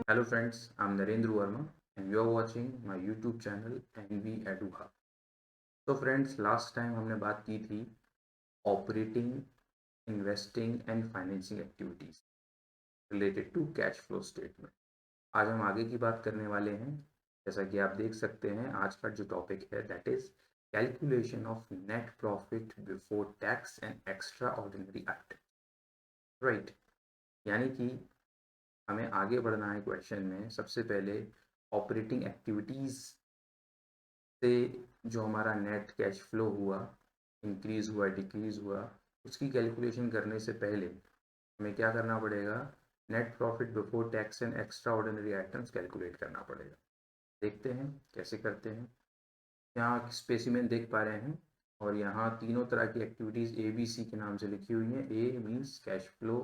Hello friends, I'm Narendra Verma and you are watching my YouTube channel NV Eduha. तो friends last time हमने बात की थी operating, investing and financing activities related to cash flow statement. आज हम आगे की बात करने वाले हैं। जैसा कि आप देख सकते हैं आज का जो टॉपिक है that is calculation of net profit before tax and extra ordinary item. Right, यानी कि हमें आगे बढ़ना है क्वेश्चन में। सबसे पहले ऑपरेटिंग एक्टिविटीज़ से जो हमारा नेट कैश फ्लो हुआ, इंक्रीज़ हुआ, डिक्रीज़ हुआ, उसकी कैलकुलेशन करने से पहले हमें क्या करना पड़ेगा? Net profit before tax and extraordinary items calculate करना पड़ेगा। देखते हैं कैसे करते हैं। यहाँ स्पेसिमेन देख पा रहे हैं और यहाँ तीनों तरह की एक्टिविटीज़ ए बी सी के नाम से लिखी हुई हैं। A means cash flow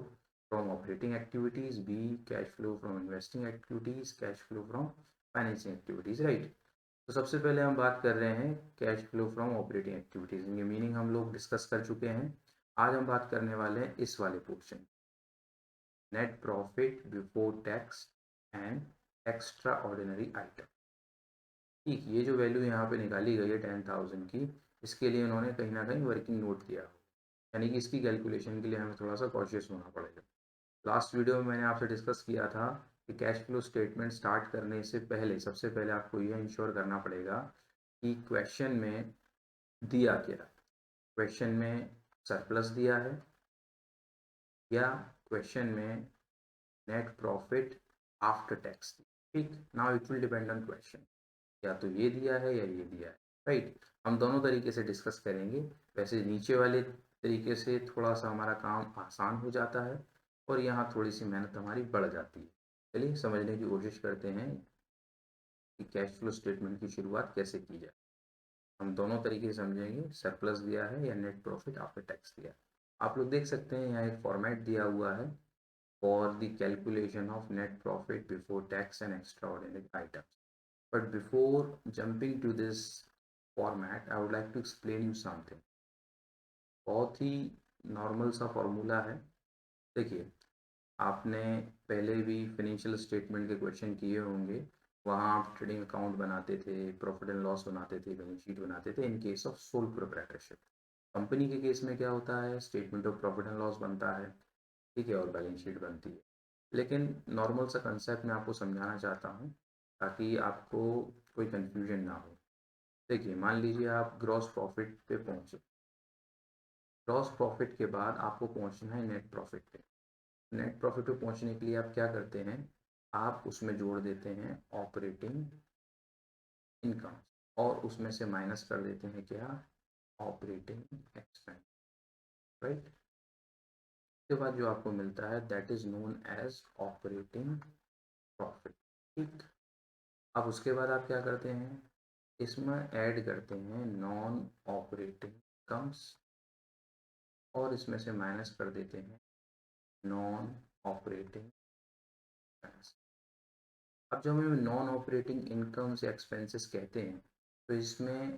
from operating activities, b cash flow from investing activities, cash flow from financing activities. Right, तो सबसे पहले हम बात कर रहे हैं cash flow from operating activities. ये मीनिंग हम लोग डिस्कस कर चुके हैं। आज हम बात करने वाले हैं इस वाले portion, net profit before tax and extra ordinary item. ठीक, ये जो वैल्यू यहाँ पे निकाली गई है 10,000 की, इसके लिए उन्होंने कहीं ना कहीं वर्किंग नोट किया, यानी कि इसकी कैलकुलेशन के लिए हमें थोड़ा सा कॉशियस होना पड़ेगा। लास्ट वीडियो में मैंने आपसे डिस्कस किया था कि कैश फ्लो स्टेटमेंट स्टार्ट करने से पहले सबसे पहले आपको यह इंश्योर करना पड़ेगा कि क्वेश्चन में दिया क्या, क्वेश्चन में सरप्लस दिया है या क्वेश्चन में नेट प्रॉफिट आफ्टर टैक्स। ठीक, now it will depend on question, या तो ये दिया है या ये दिया है। राइट, हम दोनों तरीके से डिस्कस करेंगे। वैसे नीचे वाले तरीके से थोड़ा सा हमारा काम आसान हो जाता है और यहाँ थोड़ी सी मेहनत हमारी बढ़ जाती है। चलिए समझने की कोशिश करते हैं कि कैश फ्लो स्टेटमेंट की शुरुआत कैसे की जाए। हम दोनों तरीके से समझेंगे, सरप्लस दिया है या नेट प्रॉफिट आफ्टर टैक्स दिया है। आप लोग देख सकते हैं यहाँ एक फॉर्मेट दिया हुआ है for the calculation of net profit before tax and extra ordinary item. But before jumping to this format, I would like to explain you something. बहुत ही नॉर्मल सा फॉर्मूला है। देखिए, आपने पहले भी फाइनेंशियल स्टेटमेंट के क्वेश्चन किए होंगे। वहाँ आप ट्रेडिंग अकाउंट बनाते थे, प्रॉफिट एंड लॉस बनाते थे, बैलेंस शीट बनाते थे in case of sole proprietorship. Company के केस में क्या होता है, statement of profit and loss बनता है, ठीक है, और बैलेंस शीट बनती है। लेकिन नॉर्मल सा कंसेप्ट मैं आपको समझाना चाहता हूँ ताकि आपको कोई कन्फ्यूजन ना हो। देखिए, मान लीजिए आप ग्रॉस प्रॉफिट पे पहुंचे। ग्रॉस प्रॉफिट के बाद आपको पहुंचना है नेट प्रॉफिट पे। नेट प्रॉफिट पे पहुंचने के लिए आप क्या करते हैं, आप उसमें जोड़ देते हैं ऑपरेटिंग इनकम और उसमें से माइनस कर देते हैं क्या, ऑपरेटिंग एक्सपेंस। राइट, उसके बाद जो आपको मिलता है that is known as operating profit. ठीक, अब उसके बाद आप क्या करते हैं, इसमें ऐड करते हैं नॉन ऑपरेटिंग इनकम्स और इसमें से माइनस कर देते हैं नॉन ऑपरेटिंग एक्सपेंस। अब जब हम नॉन ऑपरेटिंग इनकम से एक्सपेंसेस कहते हैं तो इसमें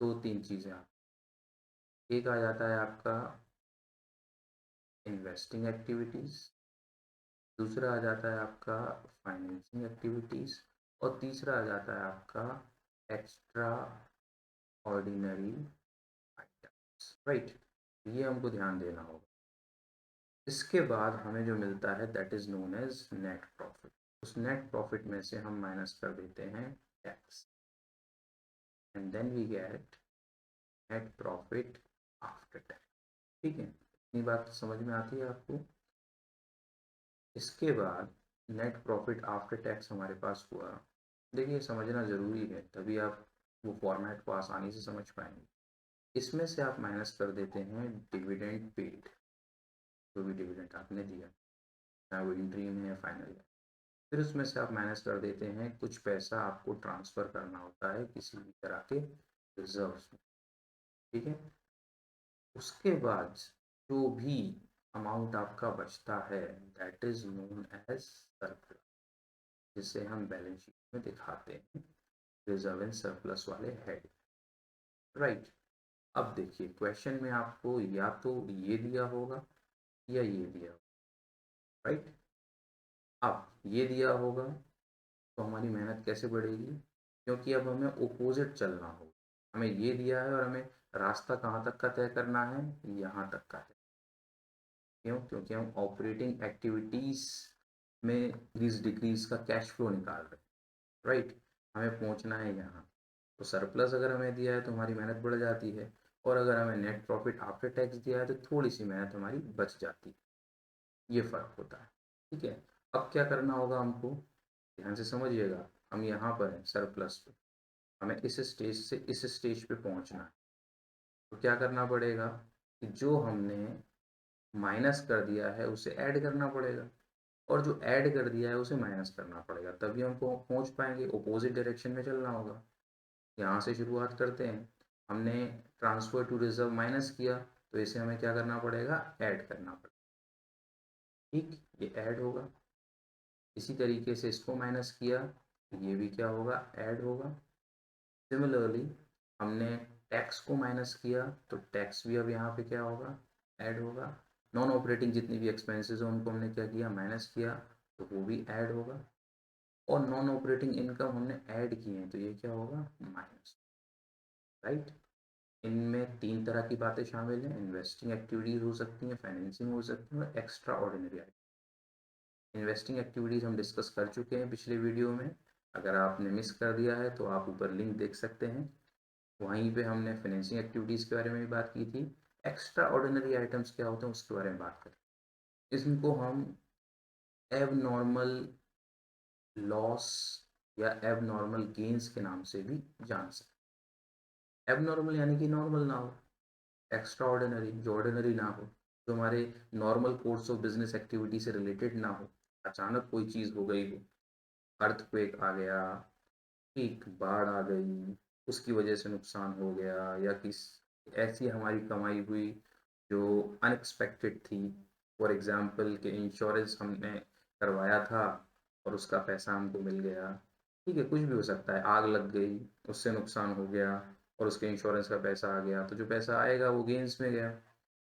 दो तीन चीज़ें आती। एक आ जाता है आपका इन्वेस्टिंग एक्टिविटीज़, दूसरा आ जाता है आपका फाइनेंसिंग एक्टिविटीज़ और तीसरा आ जाता है आपका एक्स्ट्रा ऑर्डिनरी आइटम्स। राइट, ये हमको ध्यान देना होगा। इसके बाद हमें जो मिलता है that is known as net profit. उस नेट प्रॉफिट में से हम माइनस कर देते हैं tax and then we get net profit after tax. ठीक है, इतनी बात समझ में आती है आपको। इसके बाद नेट प्रॉफिट आफ्टर टैक्स हमारे पास हुआ। देखिए, समझना ज़रूरी है तभी आप वो फॉर्मेट को आसानी से समझ पाएंगे। इसमें से आप माइनस कर देते हैं डिविडेंड पेड, जो भी डिविडेंड आपने दिया, चाहे वो इंट्रीम है या फाइनल है। फिर उसमें से आप माइनस कर देते हैं कुछ पैसा आपको ट्रांसफ़र करना होता है किसी भी तरह के रिजर्व्स में। ठीक है, उसके बाद जो भी अमाउंट आपका बचता है that is known as surplus, जिसे हम बैलेंस शीट में दिखाते हैं रिजर्व एंड सरप्लस वाले हेड। राइट, अब देखिए क्वेश्चन में आपको या तो ये दिया होगा या ये दिया होगा। राइट, अब ये दिया होगा तो हमारी मेहनत कैसे बढ़ेगी, क्योंकि अब हमें अपोजिट चलना होगा। हमें ये दिया है और हमें रास्ता कहाँ तक का तय करना है, यहाँ तक का है। क्यों? क्योंकि हम ऑपरेटिंग एक्टिविटीज़ में इंक्रीज डिक्रीज का कैश फ्लो निकाल रहे हैं, राइट। हमें पहुँचना है यहाँ। तो सरप्लस अगर हमें दिया है तो हमारी मेहनत बढ़ जाती है, और अगर हमें नेट प्रॉफिट आफ्टर टैक्स दिया है तो थोड़ी सी मेहनत हमारी बच जाती है। ये फ़र्क होता है, ठीक है। अब क्या करना होगा हमको, ध्यान से समझिएगा। हम यहाँ पर हैं सरप्लस पे, हमें इस स्टेज से इस स्टेज पे पहुँचना है। तो क्या करना पड़ेगा कि जो हमने माइनस कर दिया है उसे ऐड करना पड़ेगा, और जो ऐड कर दिया है उसे माइनस करना पड़ेगा, तभी हम पहुँच पाएंगे। अपोजिट डायरेक्शन में चलना होगा। यहाँ से शुरुआत करते हैं। हमने ट्रांसफ़र टू रिजर्व माइनस किया, तो इसे हमें क्या करना पड़ेगा, ऐड करना पड़ेगा। ठीक, ये ऐड होगा। इसी तरीके से इसको माइनस किया तो ये भी क्या होगा, ऐड होगा। सिमिलरली हमने टैक्स को माइनस किया तो टैक्स भी अब यहाँ पे क्या होगा, ऐड होगा। नॉन ऑपरेटिंग जितनी भी एक्सपेंसेस हैं उनको हमने क्या किया, माइनस किया, तो वो भी ऐड होगा। और नॉन ऑपरेटिंग इनकम हमने ऐड किए हैं तो ये क्या होगा, माइनस, राइट। इनमें तीन तरह की बातें शामिल हैं। इन्वेस्टिंग एक्टिविटीज़ हो सकती हैं, फाइनेंसिंग हो सकती हैं, और एक्स्ट्रा ऑर्डिनरी। इन्वेस्टिंग एक्टिविटीज़ हम डिस्कस कर चुके हैं पिछले वीडियो में। अगर आपने मिस कर दिया है तो आप ऊपर लिंक देख सकते हैं। वहीं पे हमने फाइनेंसिंग एक्टिविटीज़ के बारे में भी बात की थी। एक्स्ट्रा ऑर्डिनरी आइटम्स क्या होते हैं उसके बारे में बात करें। इसको हम एब नॉर्मल लॉस या एब नॉर्मल गेन्स के नाम से भी जान सकते हैं। एब नॉर्मल यानी कि नॉर्मल ना हो, एक्स्ट्रा ऑर्डिनरी जो ऑर्डिनरी ना हो, जो हमारे normal course of business activity से रिलेटेड ना हो। अचानक कोई चीज़ हो गई हो, अर्थक्वेक आ गया, एक बाढ़ आ गई, उसकी वजह से नुकसान हो गया, या किस ऐसी हमारी कमाई हुई जो अनएक्सपेक्टेड थी। फॉर एग्जांपल कि इंश्योरेंस हमने करवाया था और उसका पैसा हमको मिल गया। ठीक है, कुछ भी हो सकता है। आग लग गई, उससे नुकसान हो गया और उसके इंश्योरेंस का पैसा आ गया, तो जो पैसा आएगा वो गेंस में गया,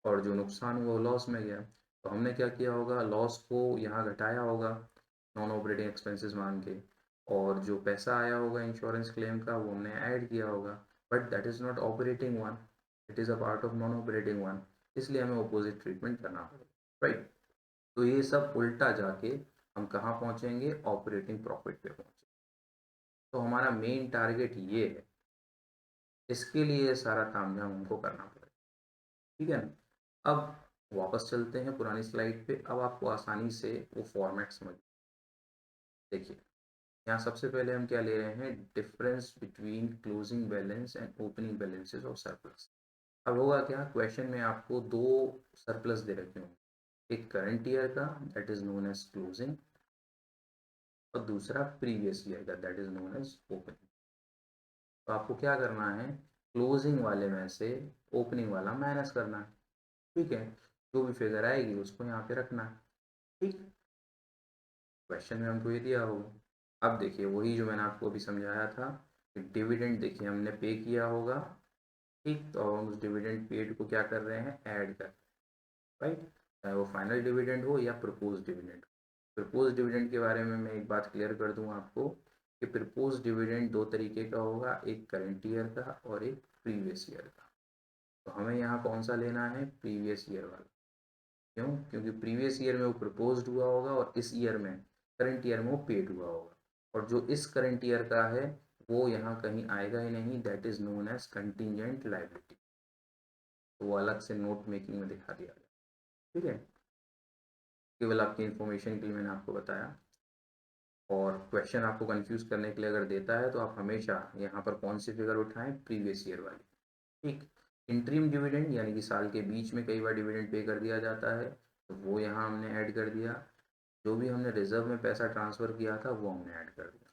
और जो नुकसान हुआ वो लॉस में गया। तो हमने क्या किया होगा, लॉस को यहाँ घटाया होगा नॉन ऑपरेटिंग एक्सपेंसेस मान के, और जो पैसा आया होगा इंश्योरेंस क्लेम का वो हमने ऐड किया होगा। But that is not operating one, it is a part of non operating one, इसलिए हमें अपोजिट ट्रीटमेंट करना होगा, राइट। तो ये सब उल्टा जाके हम कहाँ पहुँचेंगे, ऑपरेटिंग प्रॉफिट पे पहुँचेंगे। तो हमारा मेन टारगेट ये है, इसके लिए सारा तामझाम हमको करना पड़ेगा, ठीक है ना। अब वापस चलते हैं पुरानी स्लाइड पे। अब आपको आसानी से वो फॉर्मेट समझ, देखिए यहाँ सबसे पहले हम क्या ले रहे हैं, difference between closing balance and opening balances of surplus. अब होगा क्या, क्वेश्चन में आपको दो सरप्लस दे रखे होंगे, एक करंट ईयर का that is known as closing, और दूसरा प्रीवियस ईयर का that is known as opening. तो आपको क्या करना है, क्लोजिंग वाले में से ओपनिंग वाला माइनस करना है, ठीक है। जो भी फिगर आएगी उसको यहाँ पे रखना है, ठीक। क्वेश्चन में हमको ये दिया होगा। अब देखिए वही जो मैंने आपको अभी समझाया था कि डिविडेंड, देखिए हमने पे किया होगा, ठीक। तो अब हम उस डिविडेंड पेड को क्या कर रहे हैं, ऐड कर, राइट। चाहे वो फाइनल डिविडेंड हो या प्रपोज डिविडेंड। प्रपोज डिविडेंड के बारे में मैं एक बात क्लियर कर दूं आपको कि प्रपोज डिविडेंड दो तरीके का होगा, एक करंट ईयर का और एक प्रीवियस ईयर का। तो हमें यहाँ कौन सा लेना है, प्रीवियस ईयर वाला। क्यों? क्योंकि प्रीवियस ईयर में वो प्रपोज्ड हुआ होगा और इस ईयर में, करंट ईयर में वो पेड हुआ होगा। और जो इस करंट ईयर का है वो यहाँ कहीं आएगा ही नहीं, that is known as contingent liability. तो वो अलग से नोट मेकिंग में दिखा दिया गया, ठीक है। केवल आपकी इन्फॉर्मेशन के लिए मैंने आपको बताया। और क्वेश्चन आपको कंफ्यूज करने के लिए अगर देता है तो आप हमेशा यहाँ पर कौन सी फिगर उठाएं, प्रीवियस ईयर वाली, ठीक। इंटरिम डिविडेंड यानी कि साल के बीच में कई बार डिविडेंड पे कर दिया जाता है, तो वो यहाँ हमने ऐड कर दिया। जो भी हमने रिजर्व में पैसा ट्रांसफ़र किया था वो हमने ऐड कर दिया,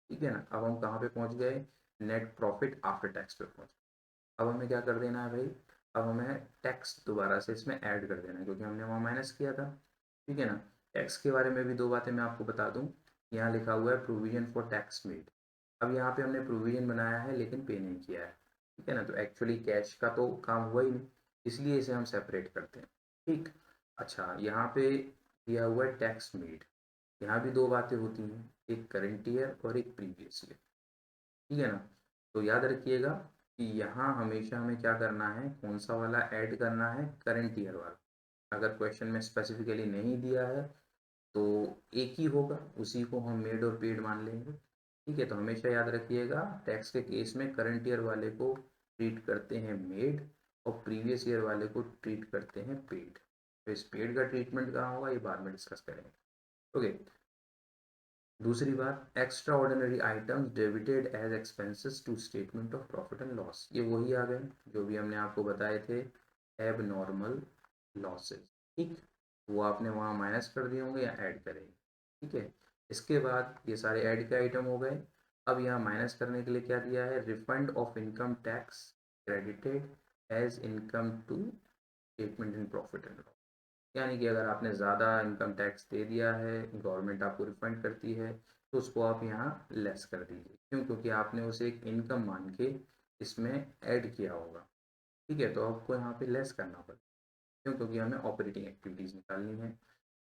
ठीक है ना। अब हम कहाँ पे पहुँच गए, नेट प्रॉफिट आफ्टर टैक्स पे पहुँच गए। अब हमें क्या कर देना है भाई, अब हमें टैक्स दोबारा से इसमें ऐड कर देना है क्योंकि हमने वहाँ माइनस किया था, ठीक है ना। टैक्स के बारे में भी दो बातें मैं आपको बता दूँ। यहाँ लिखा हुआ है प्रोविजन फॉर टैक्स मेड। अब यहाँ पे हमने प्रोविजन बनाया है लेकिन पे नहीं किया है, ठीक है ना। तो एक्चुअली कैश का तो काम हुआ ही नहीं, इसलिए इसे हम सेपरेट करते हैं, ठीक। अच्छा, यहाँ पे दिया हुआ है टैक्स मेड, यहाँ भी दो बातें होती हैं, एक करंट ईयर और एक प्रीवियस ईयर, ठीक है ना। तो याद रखिएगा कि यहाँ हमेशा हमें क्या करना है, कौन सा वाला ऐड करना है, करंट ईयर वाला। अगर क्वेश्चन में स्पेसिफिकली नहीं दिया है तो एक ही होगा, उसी को हम मेड और पेड मान लेंगे, ठीक है। तो हमेशा याद रखिएगा टैक्स के केस में करंट ईयर वाले को ट्रीट करते हैं मेड और प्रीवियस ईयर वाले को ट्रीट करते हैं पेड। तो इस पेड का ट्रीटमेंट कहाँ होगा ये बाद में डिस्कस करेंगे, ओके। दूसरी बात, extraordinary items debited as expenses to statement of profit and loss, ये वही आ गए जो भी हमने आपको बताए थे, एब नॉर्मल लॉसेज, ठीक। वो आपने वहाँ माइनस कर दिए होंगे या ऐड करेंगे, ठीक है। इसके बाद ये सारे ऐड के आइटम हो गए। अब यहाँ माइनस करने के लिए क्या दिया है, refund of income tax credited as income to statement in profit and loss, यानी कि अगर आपने ज़्यादा इनकम टैक्स दे दिया है, गवर्नमेंट आपको रिफंड करती है, तो उसको आप यहाँ लेस कर दीजिए। क्यों? क्योंकि आपने उसे एक इनकम मान के इसमें ऐड किया होगा, ठीक है। तो आपको यहाँ पे लेस करना पड़ेगा, क्यों? क्योंकि हमें ऑपरेटिंग एक्टिविटीज़ निकालनी है।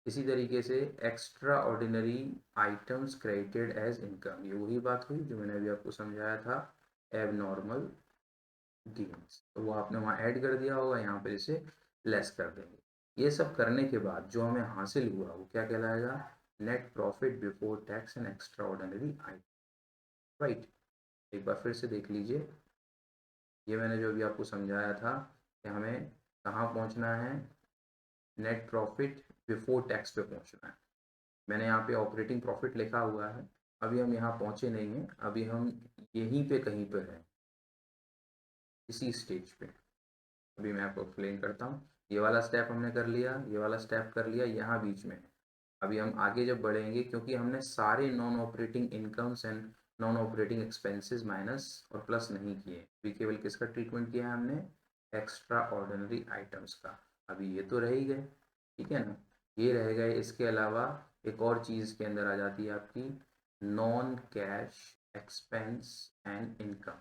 इसी तरीके से extraordinary items credited as income, ये वही बात हुई जो मैंने अभी आपको समझाया था, एब नॉर्मल गेन्स, तो वो आपने वहाँ ऐड कर दिया होगा, यहाँ पर इसे लेस कर देंगे। ये सब करने के बाद जो हमें हासिल हुआ वो क्या कहलाएगा, net profit before tax and extra ordinary item, right. एक बार फिर से देख लीजिए, ये मैंने जो अभी आपको समझाया था कि हमें कहाँ पहुँचना है, नेट प्रॉफिट बिफोर टैक्स पे पहुँचना है। मैंने यहाँ पे ऑपरेटिंग प्रॉफिट लिखा हुआ है, अभी हम यहाँ पहुँचे नहीं हैं, अभी हम यहीं पे कहीं पर हैं, इसी स्टेज पे। अभी मैं आपको एक्सप्लेन करता हूँ, ये वाला स्टेप हमने कर लिया, ये वाला स्टेप कर लिया, यहाँ बीच में है। अभी हम आगे जब बढ़ेंगे, क्योंकि हमने सारे non operating incomes and non operating expenses minus और प्लस नहीं किए, अभी केवल किसका ट्रीटमेंट किया है हमने, एक्स्ट्रा ऑर्डिनरी आइटम्स का। अभी ये तो रह ही गए, ठीक है ना, ये रह गए। इसके अलावा एक और चीज़ के अंदर आ जाती है आपकी non cash expense and income,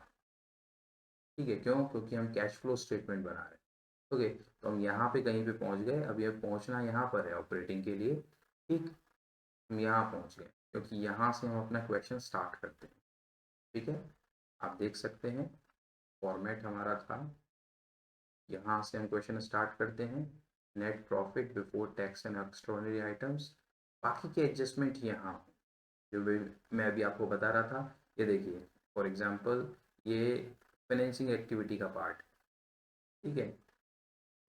ठीक है। क्यों? क्योंकि हम कैश फ्लो स्टेटमेंट बना रहे हैं, ओके। तो हम यहाँ पे कहीं पे पहुँच गए, अभी अब पहुँचना यहाँ पर है ऑपरेटिंग के लिए, ठीक। हम यहाँ पहुँच गए, क्योंकि यहाँ से हम अपना क्वेश्चन स्टार्ट करते हैं, ठीक है। आप देख सकते हैं फॉर्मेट हमारा था, यहाँ से हम क्वेश्चन स्टार्ट करते हैं, net profit before tax and extraordinary items, बाकी के एडजस्टमेंट यहाँ जो भी मैं अभी आपको बता रहा था। ये देखिए, फॉर एग्जांपल ये फाइनेंसिंग एक्टिविटी का पार्ट, ठीक है।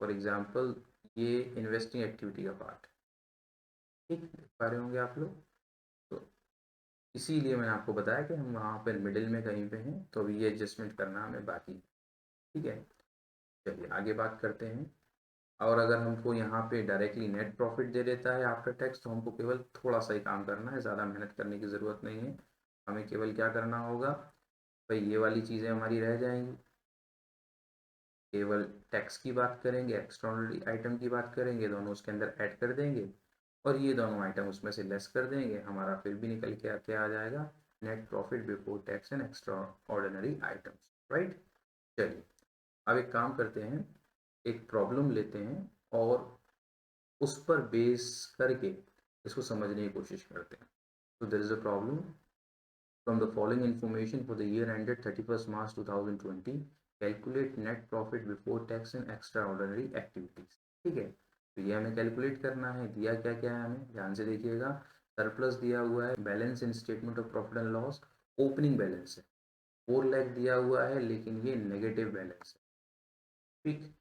फॉर एग्जांपल ये इन्वेस्टिंग एक्टिविटी का पार्ट, ठीक, देख पा रहे होंगे आप लोग। तो इसीलिए मैंने आपको बताया कि हम वहाँ पर मिडिल में कहीं पे हैं, तो अभी ये एडजस्टमेंट करना हमें बाकी, ठीक है। चलिए आगे बात करते हैं। और अगर हमको यहाँ पे डायरेक्टली नेट प्रॉफिट दे देता है आफ्टर टैक्स, तो हमको केवल थोड़ा सा ही काम करना है, ज़्यादा मेहनत करने की ज़रूरत नहीं है। हमें केवल क्या करना होगा भाई, ये वाली चीज़ें हमारी रह जाएंगी, केवल टैक्स की बात करेंगे, एक्स्ट्राऑर्डिनरी आइटम की बात करेंगे, दोनों उसके अंदर ऐड कर देंगे और ये दोनों आइटम उसमें से लेस कर देंगे, हमारा फिर भी निकल के क्या आ जाएगा, net profit before tax and extraordinary items, right. चलिए अब एक काम करते हैं, एक प्रॉब्लम लेते हैं और उस पर बेस करके इसको समझने की कोशिश करते हैं। तो there is a problem, from the following information for the year ended 31 March 2020 calculate net profit before tax and extraordinary activities, ठीक है। तो ये हमें कैलकुलेट करना है, दिया क्या क्या है हमें ध्यान से देखिएगा। सरप्लस दिया हुआ है, balance in statement of profit and loss opening balance है, 4 लाख दिया हुआ है लेकिन ये नेगेटिव बैलेंस है, ठीक।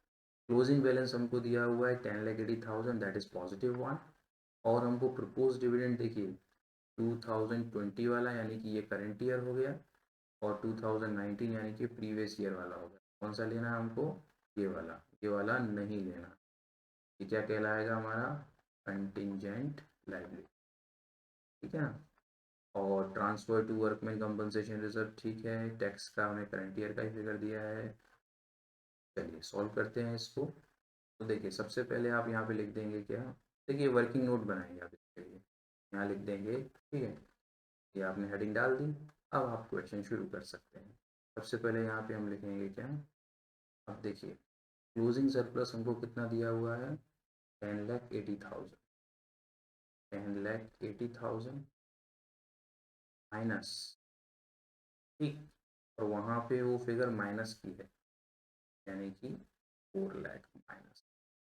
क्लोजिंग बैलेंस हमको दिया हुआ है 10,80,000, दैट इज पॉजिटिव वन। और हमको प्रपोज डिविडेंड देखिए 2020 वाला, यानी कि ये करंट ईयर हो गया, और 2019 यानी कि प्रीवियस ईयर वाला हो गया। कौन सा लेना है हमको, ये वाला नहीं लेना। ये क्या कहलाएगा हमारा, कंटिंजेंट लायबिलिटी, ठीक है ना। और transfer to workman compensation reserve, ठीक है। टैक्स का हमें करंट ईयर का ही फिगर दिया है। चलिए सॉल्व करते हैं इसको। तो देखिए सबसे पहले आप यहाँ पे लिख देंगे क्या, देखिए वर्किंग नोट बनाएंगे आप इसके लिए, यहाँ लिख देंगे, ठीक है। ये आपने हेडिंग डाल दी, अब आप क्वेश्चन शुरू कर सकते हैं। सबसे पहले यहाँ पे हम लिखेंगे क्या, अब देखिए क्लोजिंग सरप्लस हमको कितना दिया हुआ है, 10,80,000, 10,80,000 माइनस, ठीक, और वहाँ पे वो फिगर माइनस की है, यानी कि 4 लाख माइनस।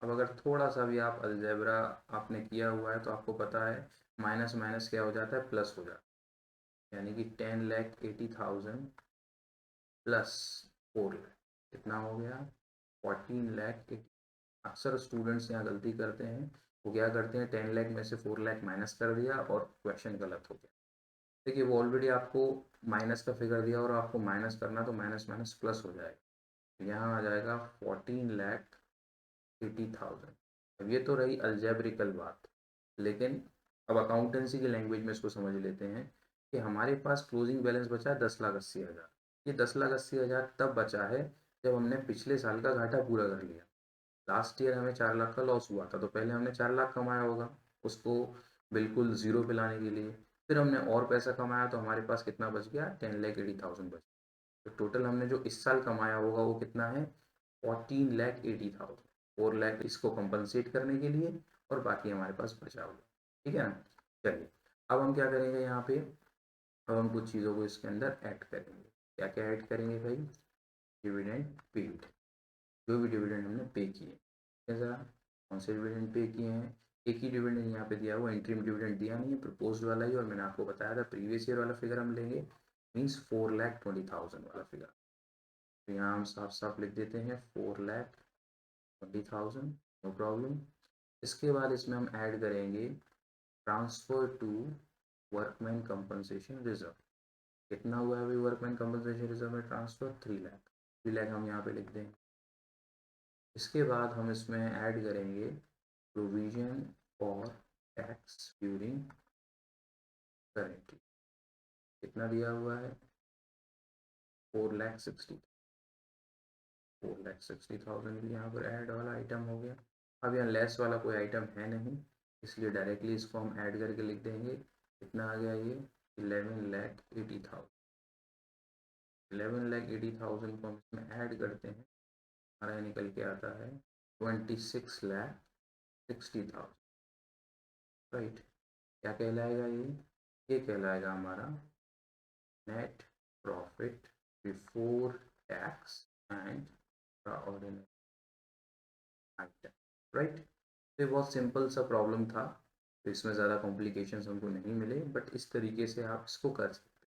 अब अगर थोड़ा सा भी आप अलजेब्रा आपने किया हुआ है तो आपको पता है माइनस माइनस क्या हो जाता है, प्लस हो जाता है, यानी कि 10,80,000 प्लस 4 लाख कितना हो गया, 14 लाख। अक्सर स्टूडेंट्स यहाँ गलती करते हैं, वो क्या करते हैं 10 लाख में से 4 लाख माइनस कर दिया और क्वेश्चन गलत हो गया। देखिए वो ऑलरेडी आपको माइनस का फिगर दिया और आपको माइनस करना, तो माइनस माइनस प्लस हो जाएगा, यहाँ आ जाएगा 14,80,000। अब ये तो रही अलजेब्रिकल बात, लेकिन अब अकाउंटेंसी की लैंग्वेज में इसको समझ लेते हैं कि हमारे पास क्लोजिंग बैलेंस बचा है 10,80,000। ये 10,80,000 तब बचा है जब हमने पिछले साल का घाटा पूरा कर लिया। लास्ट ईयर हमें 4 लाख का लॉस हुआ था, तो पहले हमने 4 लाख कमाया होगा, उसको बिल्कुल ज़ीरो पे लाने के लिए। फिर हमने और पैसा कमाया तो हमारे पास कितना बच गया, 10,80,000 बच गया। तो टोटल हमने जो इस साल कमाया होगा वो कितना है, 14,80,000। 4 लाख इसको कंपनसेट करने के लिए और बाकी हमारे पास बचा हुआ, ठीक है ना। चलिए अब हम क्या करेंगे यहाँ पे, अब हम कुछ चीज़ों को इसके अंदर ऐड करेंगे। क्या क्या ऐड करेंगे भाई, डिविडेंड पेड, जो भी डिविडेंड हमने पे किए, कैसा, कौन से डिविडेंड पे किए हैं। एक ही डिविडेंड यहाँ पे दिया हुआ, इंटरिम डिविडेंड दिया नहीं है, प्रपोज्ड वाला ही, और मैंने आपको बताया था प्रीवियस ईयर वाला फिगर हम लेंगे, मीन्स 4,20,000 वाला फिगर। तो यहाँ हम साफ साफ लिख देते हैं 4,20,000, नो प्रॉब्लम। इसके बाद इसमें हम ऐड करेंगे transfer to workman compensation reserve. कितना हुआ है भाई वर्कमैन कंपनसेशन रिजर्व में ट्रांसफर, 3 लाख। 3 लाख हम यहाँ पे लिख देंगे। इसके बाद हम इसमें ऐड करेंगे provision for tax during current. कितना दिया हुआ है, 4,60,000। 4,60,000 भी यहाँ पर ऐड वाला आइटम हो गया। अब यहाँ लेस वाला कोई आइटम है नहीं, इसलिए डायरेक्टली इसको हम ऐड करके लिख देंगे। कितना आ गया ये, 11,80,000। 11,80,000 को हम इसमें ऐड करते हैं, हमारा निकल के आता है 26,60,000, राइट। क्या कहलाएगा ये कहलाएगा हमारा net profit before tax and ordinary item, right. तो ये बहुत सिंपल सा प्रॉब्लम था, तो इसमें ज़्यादा कॉम्प्लिकेशंस हमको नहीं मिले, बट इस तरीके से आप इसको कर सकते हैं।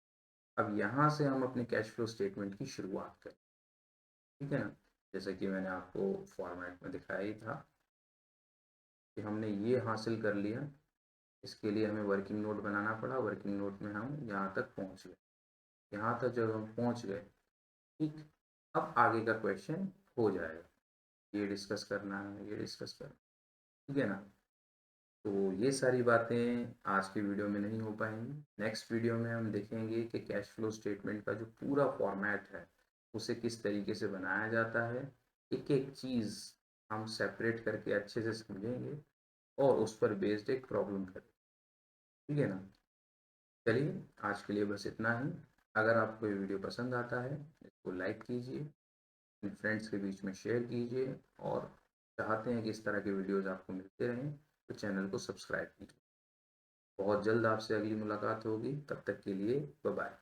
अब यहाँ से हम अपने कैश फ्लो स्टेटमेंट की शुरुआत करें, ठीक है ना। जैसा कि मैंने आपको फॉर्मेट में दिखाया ही था कि हमने ये हासिल कर लिया, इसके लिए हमें वर्किंग नोट बनाना पड़ा, वर्किंग नोट में हम यहाँ तक पहुँच गए। यहाँ तक जब हम पहुँच गए, ठीक, अब आगे का क्वेश्चन हो जाएगा, ये डिस्कस करना है, ये डिस्कस करना, ठीक है ना। तो ये सारी बातें आज की वीडियो में नहीं हो पाएंगी। नेक्स्ट वीडियो में हम देखेंगे कि कैश फ्लो स्टेटमेंट का जो पूरा फॉर्मेट है उसे किस तरीके से बनाया जाता है, एक एक चीज़ हम सेपरेट करके अच्छे से समझेंगे और उस पर बेस्ड एक प्रॉब्लम करेंगे, ठीक है ना। चलिए आज के लिए बस इतना ही। अगर आपको ये वीडियो पसंद आता है इसको लाइक कीजिए, अपने फ्रेंड्स के बीच में शेयर कीजिए, और चाहते हैं कि इस तरह के वीडियोज़ आपको मिलते रहें तो चैनल को सब्सक्राइब कीजिए। बहुत जल्द आपसे अगली मुलाकात होगी, तब तक के लिए बाय बाय।